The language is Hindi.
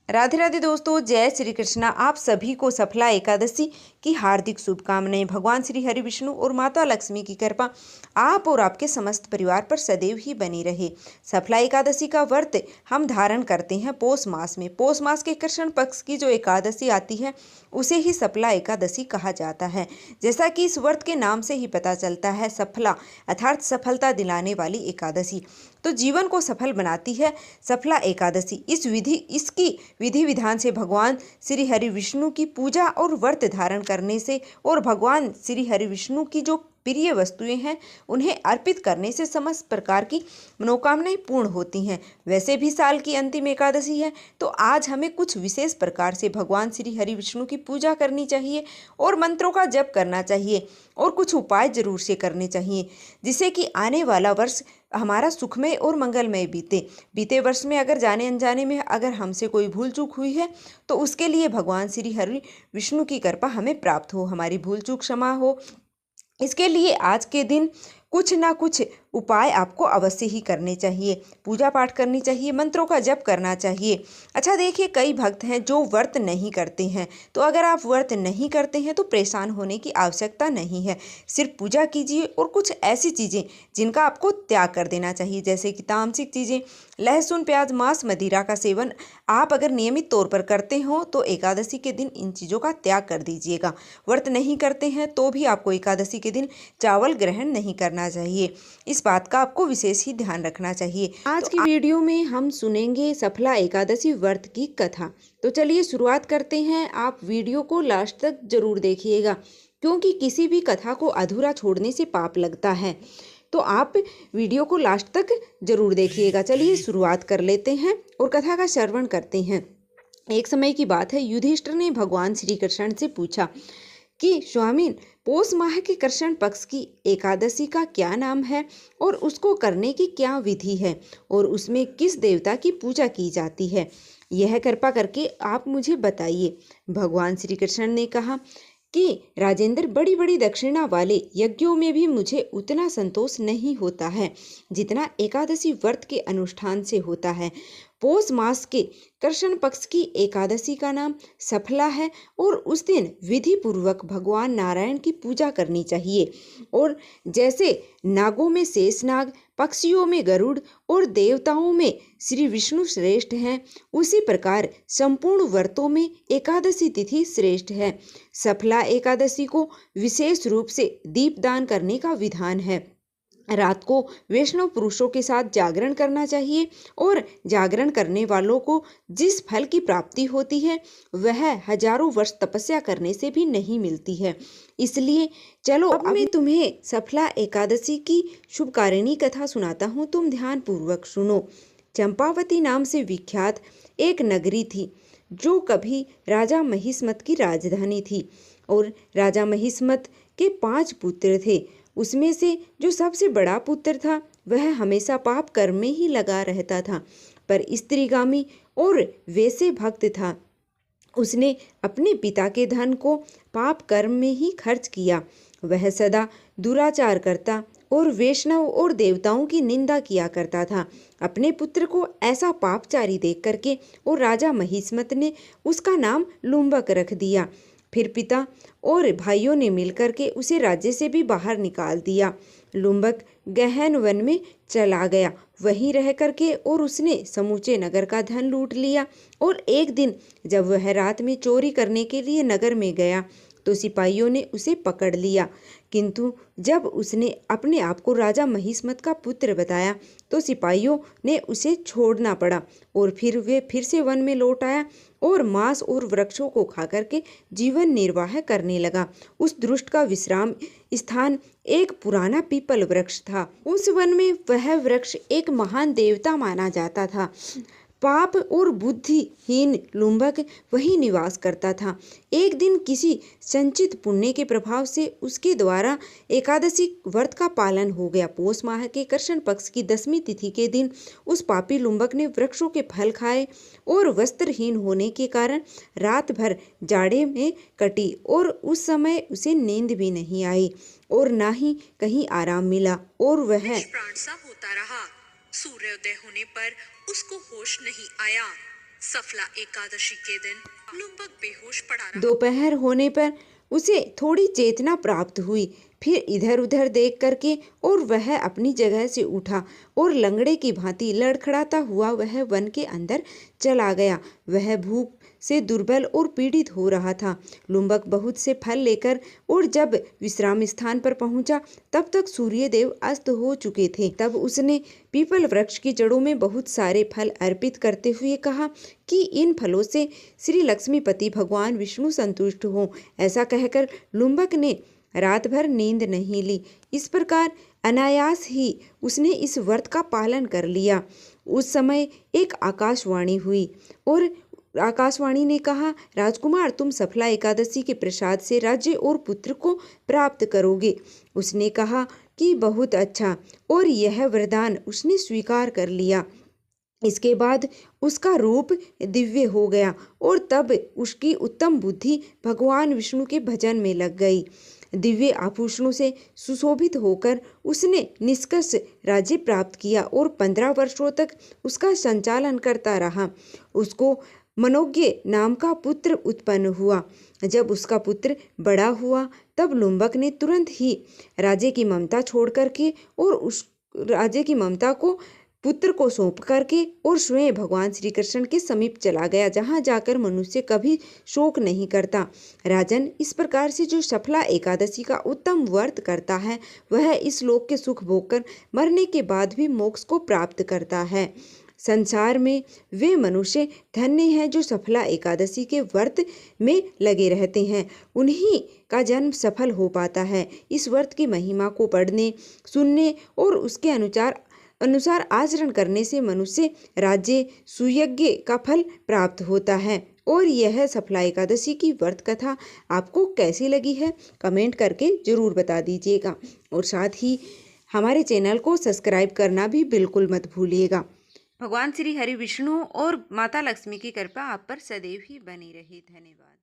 राधे राधे दोस्तों, जय श्री कृष्णा। आप सभी को सफला एकादशी की हार्दिक शुभकामनाएं। भगवान श्री हरि विष्णु और माता लक्ष्मी की कृपा आप और आपके समस्त परिवार पर सदैव ही बनी रहे। सफला एकादशी का व्रत हम धारण करते हैं पौष मास में। पौष मास के कृष्ण पक्ष की जो एकादशी आती है उसे ही सफला एकादशी कहा जाता है। जैसा कि इस व्रत के नाम से ही पता चलता है, सफला अर्थात सफलता दिलाने वाली एकादशी तो जीवन को सफल बनाती है सफला एकादशी। इसकी विधि विधान से भगवान श्री हरि विष्णु की पूजा और व्रत धारण करने से और भगवान श्री हरि विष्णु की जो प्रिय वस्तुएं हैं उन्हें अर्पित करने से समस्त प्रकार की मनोकामनाएं पूर्ण होती हैं। वैसे भी साल की अंतिम एकादशी है तो आज हमें कुछ विशेष प्रकार से भगवान श्री हरि विष्णु की पूजा करनी चाहिए और मंत्रों का जप करना चाहिए और कुछ उपाय जरूर से करने चाहिए, जिससे कि आने वाला वर्ष हमारा सुखमय और मंगलमय बीते वर्ष में अगर जाने अनजाने में अगर हमसे कोई भूल चूक हुई है तो उसके लिए भगवान श्री हरि विष्णु की कृपा हमें प्राप्त हो, हमारी भूल चूक क्षमा हो। इसके लिए आज के दिन कुछ ना कुछ उपाय आपको अवश्य ही करने चाहिए। पूजा पाठ करनी चाहिए, मंत्रों का जप करना चाहिए। अच्छा देखिए, कई भक्त हैं जो व्रत नहीं करते हैं, तो अगर आप व्रत नहीं करते हैं तो परेशान होने की आवश्यकता नहीं है। सिर्फ पूजा कीजिए और कुछ ऐसी चीज़ें जिनका आपको त्याग कर देना चाहिए, जैसे कि तामसिक चीज़ें, लहसुन, प्याज, मांस, मदिरा का सेवन आप अगर नियमित तौर पर करते हो तो एकादशी के दिन इन चीज़ों का त्याग कर दीजिएगा। व्रत नहीं करते हैं तो भी आपको एकादशी के दिन चावल ग्रहण नहीं करना चाहिए। इस बात का आपको विशेष ही ध्यान रखना चाहिए। आज की वीडियो में हम सुनेंगे सफला एकादशी व्रत की कथा। तो चलिए शुरुआत करते हैं। आप वीडियो को लास्ट तक जरूर देखिएगा, क्योंकि किसी भी कथा को अधूरा छोड़ने से पाप लगता है। तो आप वीडियो को लास्ट तक जरूर देखिएगा। चलिए शुरुआत कर लेते हैं और कथा का श्रवण करते हैं। एक समय की बात है, युधिष्ठिर ने भगवान श्री कृष्ण से पूछा कि स्वामी, पौष माह के कृष्ण पक्ष की एकादशी का क्या नाम है और उसको करने की क्या विधि है और उसमें किस देवता की पूजा की जाती है, यह कृपा करके आप मुझे बताइए। भगवान श्री कृष्ण ने कहा कि राजेंद्र, बड़ी बड़ी दक्षिणा वाले यज्ञों में भी मुझे उतना संतोष नहीं होता है जितना एकादशी व्रत के अनुष्ठान से होता है। पौष मास के कृष्ण पक्ष की एकादशी का नाम सफला है और उस दिन विधि पूर्वक भगवान नारायण की पूजा करनी चाहिए। और जैसे नागों में शेषनाग, पक्षियों में गरुड़ और देवताओं में श्री विष्णु श्रेष्ठ हैं, उसी प्रकार संपूर्ण व्रतों में एकादशी तिथि श्रेष्ठ है। सफला एकादशी को विशेष रूप से दीपदान करने का विधान है। रात को वैष्णव पुरुषों के साथ जागरण करना चाहिए और जागरण करने वालों को जिस फल की प्राप्ति होती है वह हजारों वर्ष तपस्या करने से भी नहीं मिलती है। इसलिए चलो अब मैं तुम्हें सफला एकादशी की शुभकारिणी कथा सुनाता हूँ, तुम ध्यान पूर्वक सुनो। चंपावती नाम से विख्यात एक नगरी थी जो कभी राजा महिष्मत की राजधानी थी और राजा महिष्मत के 5 पुत्र थे। उसमें से जो सबसे बड़ा पुत्र था वह हमेशा पाप कर्म में ही लगा रहता था, पर स्त्रीगामी और वैसे भक्त था। उसने अपने पिता के धन को पाप कर्म में ही खर्च किया। वह सदा दुराचार करता और वैष्णव और देवताओं की निंदा किया करता था। अपने पुत्र को ऐसा पापचारी देख करके और राजा महिष्मत ने उसका नाम लुम्बक रख दिया। फिर पिता और भाइयों ने मिलकर के उसे राज्य से भी बाहर निकाल दिया। लुम्बक गहन वन में चला गया, वहीं रह करके और उसने समूचे नगर का धन लूट लिया। और एक दिन जब वह रात में चोरी करने के लिए नगर में गया तो सिपाहियों ने उसे पकड़ लिया, किंतु जब उसने अपने आप को राजा महिष्मत का पुत्र बताया तो सिपाहियों ने उसे छोड़ना पड़ा और फिर वे फिर से वन में लौट आया और मांस और वृक्षों को खा करके जीवन निर्वाह करने लगा। उस दुष्ट का विश्राम स्थान एक पुराना पीपल वृक्ष था। उस वन में वह वृक्ष एक महान देवता माना जाता था। पाप और बुद्धिहीन लुम्बक वही निवास करता था। एक दिन किसी संचित पुण्य के प्रभाव से उसके द्वारा एकादशी व्रत का पालन हो गया। पौष माह के कृष्ण पक्ष की 10वीं तिथि के दिन उस पापी लुम्बक ने वृक्षों के फल खाए और वस्त्रहीन होने के कारण रात भर जाड़े में कटी और उस समय उसे नींद भी नहीं आई और ना ही कहीं आराम मिला और वह प्राण सा होता रहा। सूर्योदय होने पर उसको होश नहीं आया। सफला एकादशी के दिन लुम्बक बेहोश पड़ा रहा। दोपहर होने पर उसे थोड़ी चेतना प्राप्त हुई। फिर इधर उधर देख करके और वह अपनी जगह से उठा और लंगड़े की भांति लड़खड़ाता हुआ वह वन के अंदर चला गया। वह भूख से दुर्बल और पीड़ित हो रहा था। लुम्बक बहुत से फल लेकर और जब विश्राम स्थान पर पहुंचा तब तक सूर्यदेव अस्त हो चुके थे। तब उसने पीपल वृक्ष की जड़ों में बहुत सारे फल अर्पित करते हुए कहा कि इन फलों से श्री लक्ष्मीपति भगवान विष्णु संतुष्ट हो। ऐसा कहकर लुम्बक ने रात भर नींद नहीं ली। इस प्रकार अनायास ही उसने इस व्रत का पालन कर लिया। उस समय एक आकाशवाणी हुई और आकाशवाणी ने कहा, राजकुमार, तुम सफला एकादशी के प्रसाद से राज्य और पुत्र को प्राप्त करोगे। उसने कहा कि बहुत अच्छा, और यह वरदान उसने स्वीकार कर लिया। इसके बाद उसका रूप दिव्य हो गया और तब उसकी उत्तम बुद्धि भगवान विष्णु के भजन में लग गई। दिव्य आभूषणों से सुशोभित होकर उसने निष्कर्ष राज्य प्राप्त किया और 15 वर्षों तक उसका संचालन करता रहा। उसको मनोज्ञ नाम का पुत्र उत्पन्न हुआ। जब उसका पुत्र बड़ा हुआ तब लुम्बक ने तुरंत ही राज्य की ममता छोड़ करके और उस राज्य की ममता को पुत्र को सौंप करके और स्वयं भगवान श्री कृष्ण के समीप चला गया, जहाँ जाकर मनुष्य कभी शोक नहीं करता। राजन, इस प्रकार से जो सफला एकादशी का उत्तम व्रत करता है वह इस लोक के सुख भोगकर मरने के बाद भी मोक्ष को प्राप्त करता है। संसार में वे मनुष्य धन्य हैं जो सफला एकादशी के व्रत में लगे रहते हैं, उन्हीं का जन्म सफल हो पाता है। इस व्रत की महिमा को पढ़ने, सुनने और उसके अनुसार आचरण करने से मनुष्य राज्य सुयज्ञ का फल प्राप्त होता है। और यह सफला एकादशी की व्रत कथा आपको कैसी लगी है कमेंट करके जरूर बता दीजिएगा, और साथ ही हमारे चैनल को सब्सक्राइब करना भी बिल्कुल मत भूलिएगा। भगवान श्री हरि विष्णु और माता लक्ष्मी की कृपा आप पर सदैव ही बनी रहे। धन्यवाद।